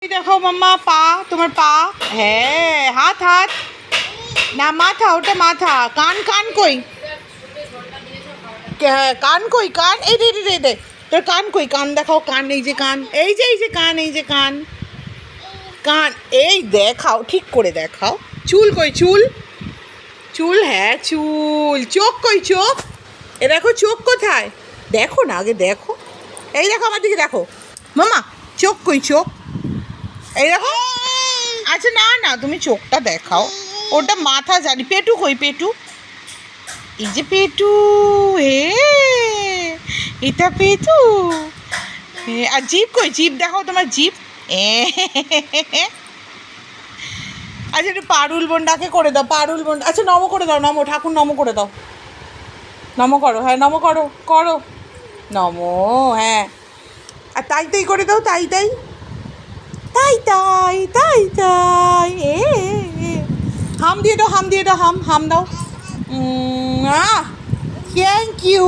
দেখো মাম্মা পা, তোমার পা। হ্যাঁ, হাত হাত না, মাথা, ওটা মাথা। কান, কান কই? হ্যাঁ, কান কই? কান এই দে দে দে, তোর কান কই? কান দেখাও, কান। এই যে কান, এই যে কান, এই যে কান, কান এই দেখাও, ঠিক করে দেখাও। চুল কই? চুল, চুল, হ্যাঁ চুল। চোখ কই? চোখ, এ দেখো চোখ কোথায়? দেখো না, আগে দেখো। এই দেখো আমার দিকে দেখো মামা, চোখ কই? চোখ এই দেখো। আচ্ছা না না, তুমি চোখটা দেখাও। ওটা মাথা জানি। পেটু কই? পেটু, এই যে পেটু। হে, এটা পেটু। আর জিভ কই? জিভ দেখাও, তোমার জিভ। আচ্ছা একটু পারুল বোনটাকে করে দাও, পারুল বোন। আচ্ছা নম করে দাও, নম, ঠাকুর নম করে দাও। নম করো, হ্যাঁ নম করো, করো নম। হ্যাঁ, আর তাই তাই করে দাও, তাই তাই, তাই তাই, তাই তাই। হাম দিয়ে দাও, হাম দিয়ে দাও, হাম, হাম দাও। Thank you.